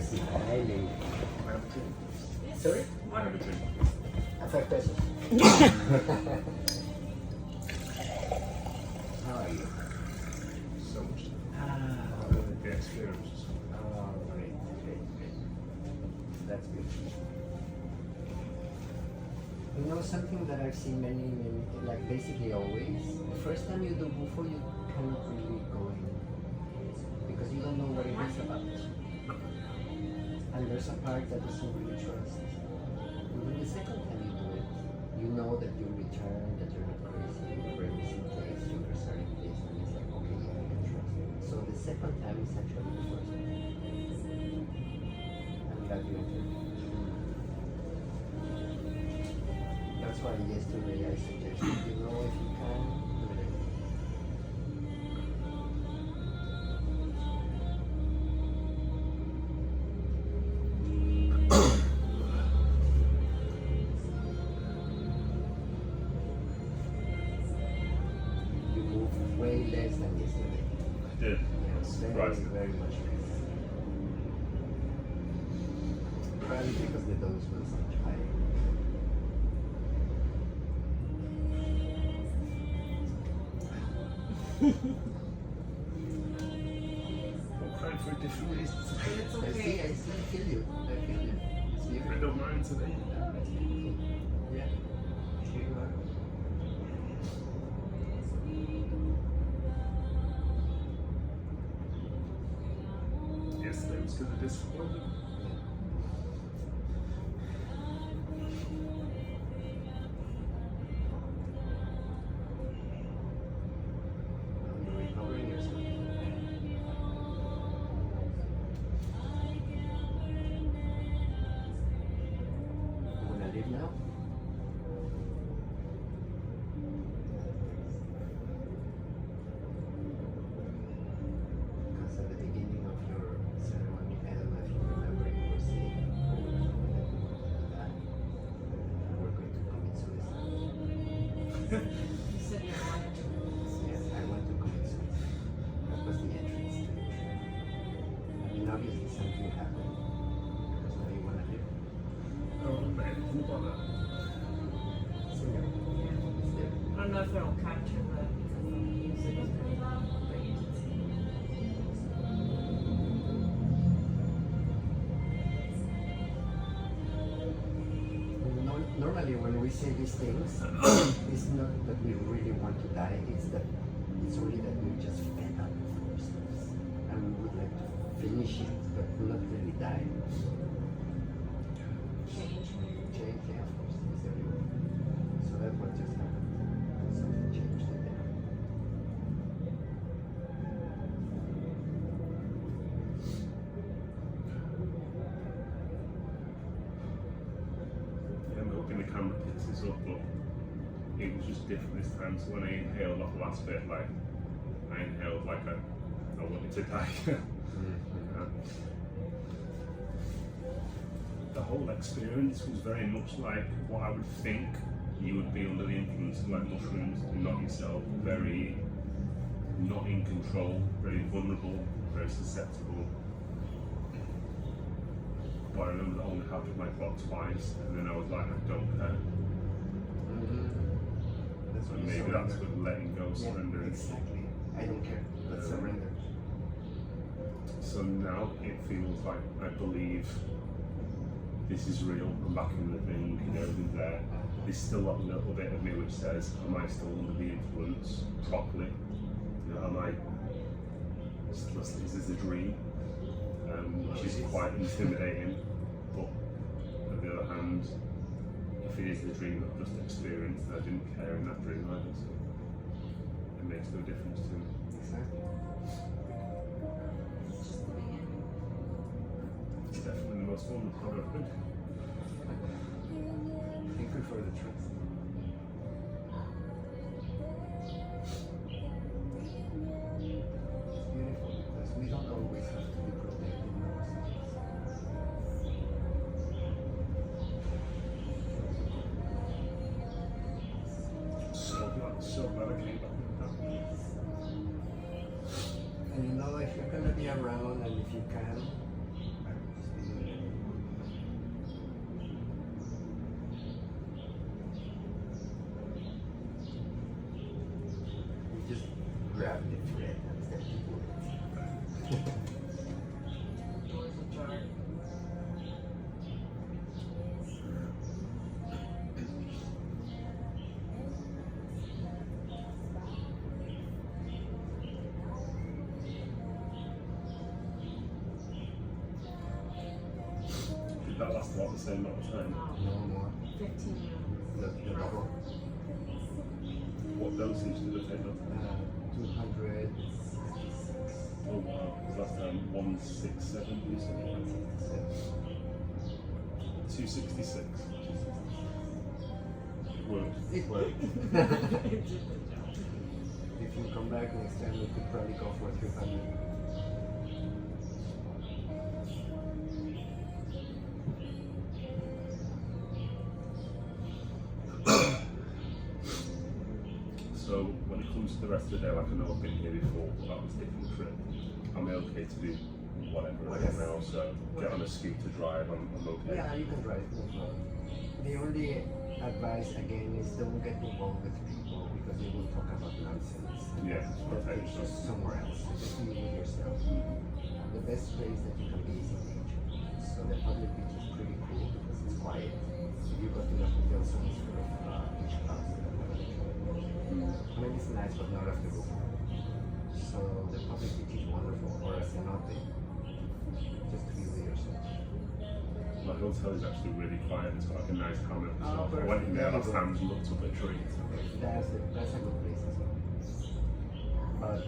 smiling. Sorry? Everything. 5 pesos. How are you? So much. Ah, The experience. oh, great. That's good. You know, something that I've seen many, like basically always, the first time you do Bufo, you cannot really go in because you don't know what it is about. And there's a part that doesn't really trust. And then the second time you do it, you know that you return, that you're not crazy, you're missing place, you're starting place, and it's like, okay, yeah, I can trust. So the second time is actually the first time. I'm glad you entered. That's why yesterday I suggested, you know, if you can, do it. You move way less than yesterday. I did. Yes, very, Surprising. very much less. Probably because the dose was much higher. I'm crying for a different reason today. It's I okay. see, I feel you. I feel you. It's I beautiful. don't mind today. Yeah. Here you are. Yesterday was kind of disappointing. You're recovering yourself. You wanna leave now? Because at the beginning of your ceremony, I don't know if you remember, you were saying, oh, we're going to die. And we're going to commit suicide. You said you wanted to. Yes, I want to commit suicide. That was the entrance to it. I mean, obviously something happened. Because now you want to live. I don't remember anything about that. So, yeah, it's there. I don't know if it'll capture the because the music is pretty loud, but you can see. Normally, when we say these things, it's not that we really want to die, it's that it's only that we're just fed up of ourselves. And we would like to finish it, but not really die. Change. Change, yeah, of course, is everywhere. So that's what just happened. Something changed in there. Yeah, I'm hoping the camera picks this up, but it was just different this time. So when I inhaled off the last bit, like I inhaled like I wanted to die. The whole experience was very much like what I would think you would be under the influence of like mushrooms, not yourself, very not in control, very vulnerable, very susceptible. But I remember that only happened like what, twice, and then I was like, I don't care. That's So what you maybe surrender. that's what letting go, surrendering. Exactly. I don't care. Let's surrender. So now it feels like I believe this is real. I'm back in the thing, you know, everything's there. There's still that little bit of me which says, am I still under the influence properly? You know, am I still, is this a dream? Which is quite intimidating. But on the other hand, if it is the dream that I've just experienced, I didn't care in that dream either. So it makes no difference to me. Exactly. It's just the beginning. It's definitely the most fun I've ever been. Thank you for the trust. It's beautiful because we don't always have to be protecting ourselves. So glad I came back with that. And you know, if you're gonna be around and if you can, I would just be Did that last about the same amount of time? No more. 15 minutes. The double. What dosage did it take them? 266. Oh wow, because last time 167 you said? 266. Worked. It worked. If you come back next time, we could probably go for 300. So when it comes to the rest of the day, like I know I've been here before, but that was a different trip. Am I okay to do whatever I do now? So get on a scooter drive, I'm okay. Yeah, you can drive. No problem. The only advice again is don't get involved with people because they will talk about nonsense. Yeah, That okay. is just somewhere else. Just be with yourself. The best place that you can be is in nature. So the public beach is pretty cool because it's quiet. If you go to the hotel, some sort of beach clubs that have electronic. I mean, it's nice, but not off the roof. So the public beach is wonderful, or a cenote. Just to be with yourself. My hotel is actually really quiet. It's got like a nice hammock. So I perfect. went in there last There you time and looked up at trees. That's a good place as well. But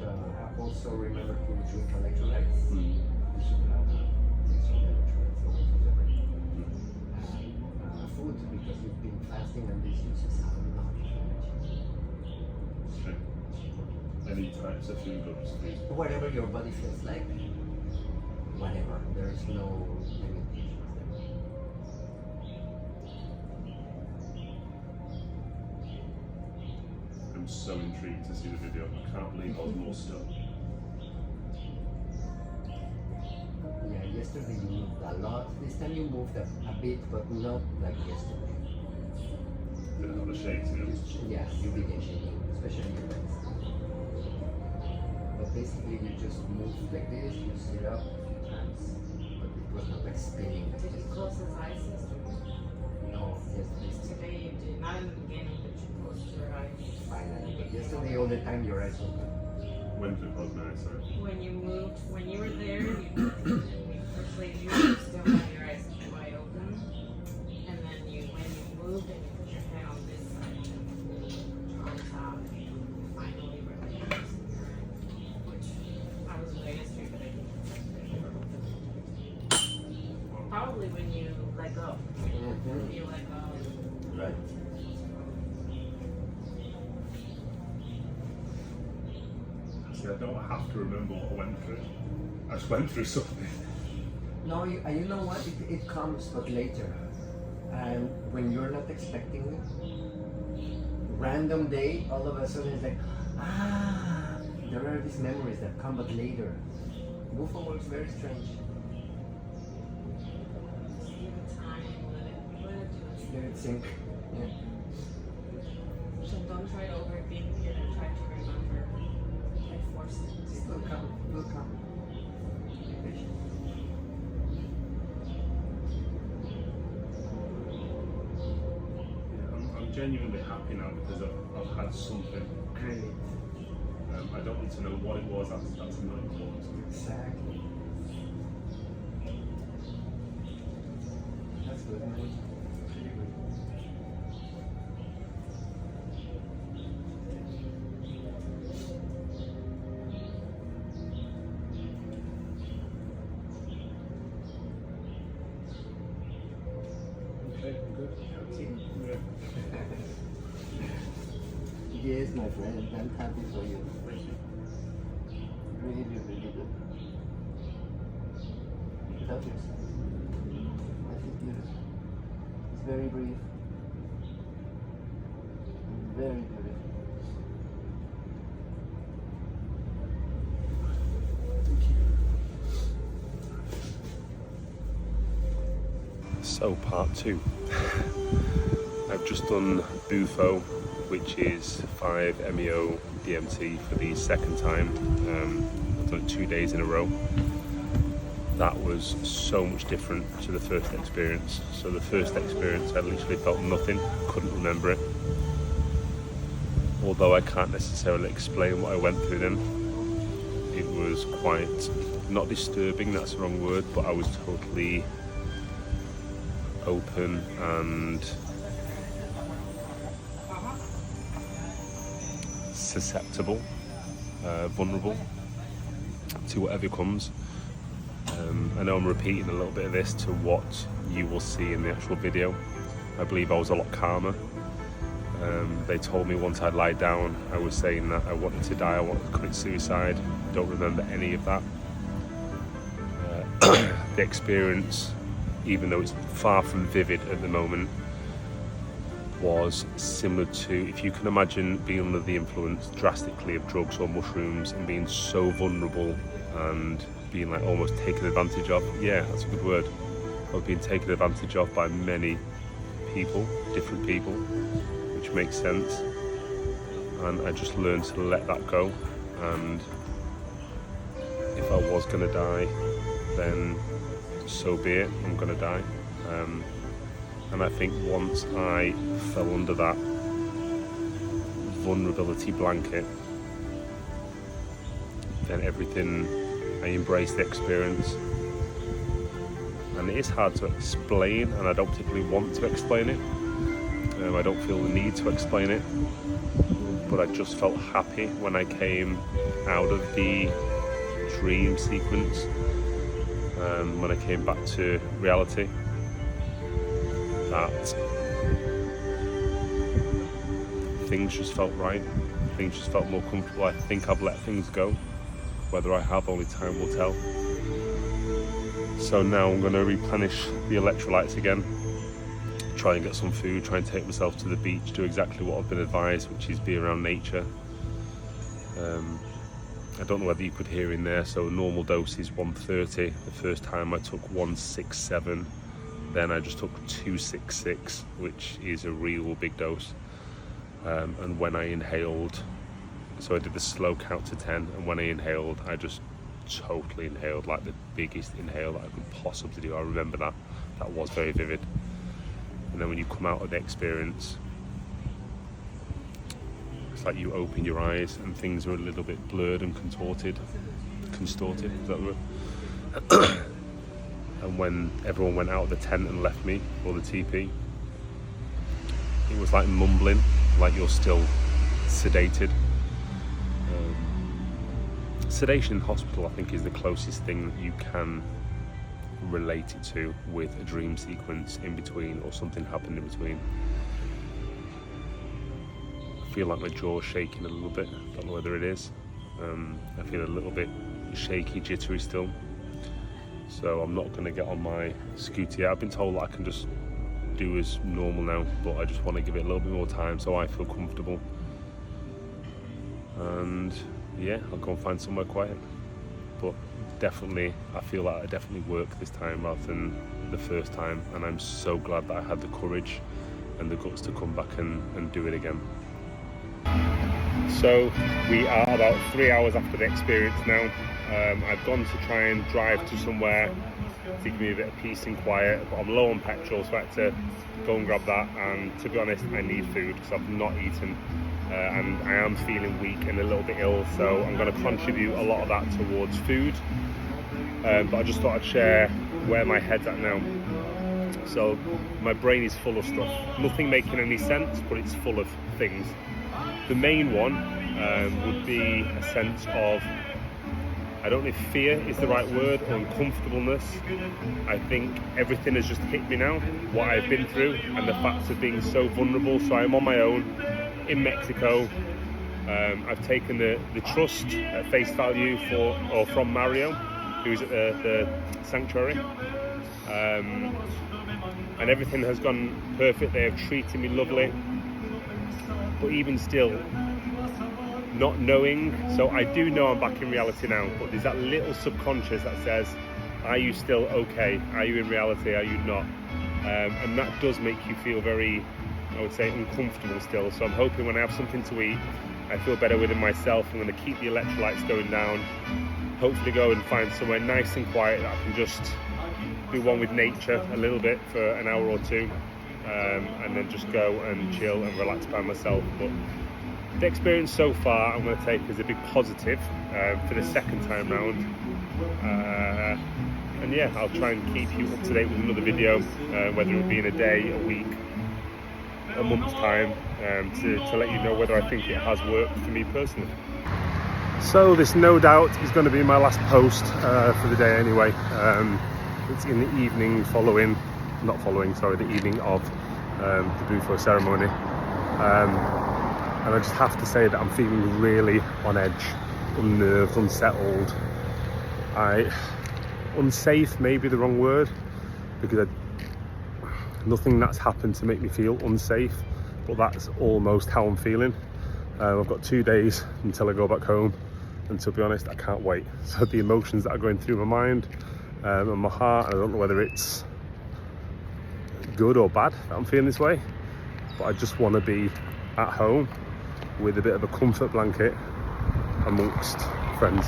also remember to drink electrolytes. You should take some electrolytes always with everything. Food, because you've been fasting and this uses a lot of energy. Okay. Any types of food groups, please? Whatever your body feels like, whatever. There is no limitations there. I'm so intrigued to see the video. I can't believe I was more still. Yeah, yesterday you moved a lot. This time you moved a bit, but not like yesterday. Didn't have the shakes, you know? Yeah, you begin shaking, especially your legs. But basically you just move like this, you sit up a few times, but it was not like spinning. Did you close his eyes yesterday? No, yesterday Today you did. Not in the beginning, but you closed your eyes. finally. But yesterday all the time your eyes open. When did it close my eyes, sorry? When you moved, when you were there, first lady, you still had your eyes wide open. And then when you moved and you put your head on this side, on top, and you finally relaxed your eyes. Which I was there yesterday, but I didn't. Probably when you let go. When you let go. Right. See, I don't have to remember what I went through. I just went through something. No, you know what? It comes, but later. And when you're not expecting it, random day, all of a sudden it's like, there are these memories that come, but later. Bufo works very strange. Just give it time, let it do its Let it sink. Yeah. So don't try to overthink it and try to remember and force it. It will come. It will come. Be patient. Yeah, I'm genuinely happy now because I've had something. Great. I don't need to know what it was. That's not important. Exactly. That's good, man. Pretty good. Okay, I'm good. Okay. Yeah. Yes, my friend, I'm happy for you. Really, really good. Love yourself. I feel beautiful. It's very brief. Very beautiful. So part 2. I've just done Bufo, which is 5 MEO DMT for the second time. I've done it 2 days in a row. That was so much different to the first experience. So the first experience I literally felt nothing, couldn't remember it. Although I can't necessarily explain what I went through then. It was quite, not disturbing, that's the wrong word, but I was totally open and susceptible, vulnerable to whatever comes. I know I'm repeating a little bit of this to what you will see in the actual video. I believe I was a lot calmer. They told me once I'd lied down, I was saying that I wanted to die, I wanted to commit suicide. Don't remember any of that. The experience, even though it's far from vivid at the moment, was similar to, if you can imagine being under the influence drastically of drugs or mushrooms and being so vulnerable and being like almost taken advantage of. Yeah, that's a good word. I was being taken advantage of by many people, different people, which makes sense. And I just learned to let that go. And if I was going to die, then so be it, I'm going to die. And I think once I fell under that vulnerability blanket, then I embraced the experience. And it is hard to explain, and I don't particularly want to explain it. I don't feel the need to explain it, but I just felt happy when I came out of the dream sequence, when I came back to reality, that things just felt right, things just felt more comfortable. I think I've let things go. Whether I have, only time will tell. So now I'm going to replenish the electrolytes again, try and get some food, try and take myself to the beach, do exactly what I've been advised, which is be around nature. I don't know whether you could hear in there, so normal dose is 130. The first time I took 167, then I just took 266, which is a real big dose. And when I inhaled, so I did the slow count to 10, and when I inhaled, I just totally inhaled, like the biggest inhale that I could possibly do. I remember that was very vivid. And then when you come out of the experience, it's like you open your eyes and things are a little bit blurred and constorted, is that the word? And when everyone went out of the tent and left me, or the TP, it was like mumbling, like you're still sedated. Sedation in hospital, I think, is the closest thing that you can relate it to, with a dream sequence in between or something happened in between. I feel like my jaw's shaking a little bit, don't know whether it is. I feel a little bit shaky, jittery still. So I'm not going to get on my scooter yet. I've been told that I can just do as normal now, but I just want to give it a little bit more time so I feel comfortable. And yeah, I'll go and find somewhere quiet. But definitely, I feel like I definitely worked this time rather than the first time, and I'm so glad that I had the courage and the guts to come back and do it again. So we are about 3 hours after the experience now. I've gone to try and drive to somewhere to give me a bit of peace and quiet, but I'm low on petrol, so I had to go and grab that. And to be honest, I need food because I've not eaten, and I am feeling weak and a little bit ill, so I'm going to contribute a lot of that towards food. But I just thought I'd share where my head's at now. So my brain is full of stuff, nothing making any sense, but it's full of things. The main one would be a sense of, I don't know if fear is the right word, or uncomfortableness. I think everything has just hit me now, what I've been through, and the fact of being so vulnerable. So I'm on my own in Mexico. I've taken the trust at face value from Mario, who's at the sanctuary, and everything has gone perfect. They have treated me lovely, but even still, not knowing, so I do know I'm back in reality now, but there's that little subconscious that says, are you still okay? Are you in reality? Are you not? And that does make you feel very, I would say, uncomfortable still. So I'm hoping when I have something to eat, I feel better within myself. I'm going to keep the electrolytes going down, hopefully go and find somewhere nice and quiet that I can just be one with nature a little bit for an hour or two, and then just go and chill and relax by myself. But the experience so far I'm going to take as a big positive for the second time round, and And yeah, I'll try and keep you up to date with another video, whether it be in a day, a week, a month's time, to let you know whether I think it has worked for me personally. So this no doubt is going to be my last post for the day anyway. It's in the evening the evening of the Bufo ceremony. And I just have to say that I'm feeling really on edge, unnerved, unsettled. Unsafe may be the wrong word, because nothing that's happened to make me feel unsafe, but that's almost how I'm feeling. I've got 2 days until I go back home, and to be honest, I can't wait. So the emotions that are going through my mind and my heart, I don't know whether it's good or bad that I'm feeling this way, but I just want to be at home with a bit of a comfort blanket amongst friends.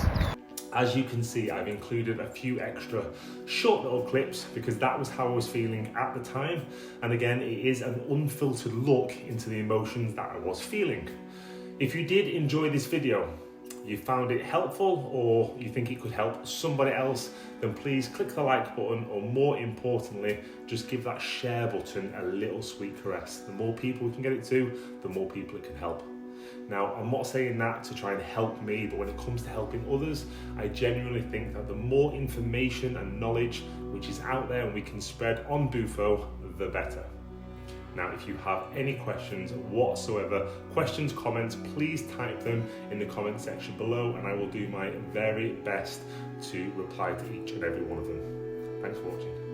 As you can see, I've included a few extra short little clips because that was how I was feeling at the time. And again, it is an unfiltered look into the emotions that I was feeling. If you did enjoy this video, you found it helpful, or you think it could help somebody else, then please click the like button, or more importantly, just give that share button a little sweet caress. The more people we can get it to, the more people it can help. Now, I'm not saying that to try and help me, but when it comes to helping others, I genuinely think that the more information and knowledge which is out there and we can spread on Bufo, the better. Now, if you have any questions whatsoever, questions, comments, please type them in the comment section below, and I will do my very best to reply to each and every one of them. Thanks for watching.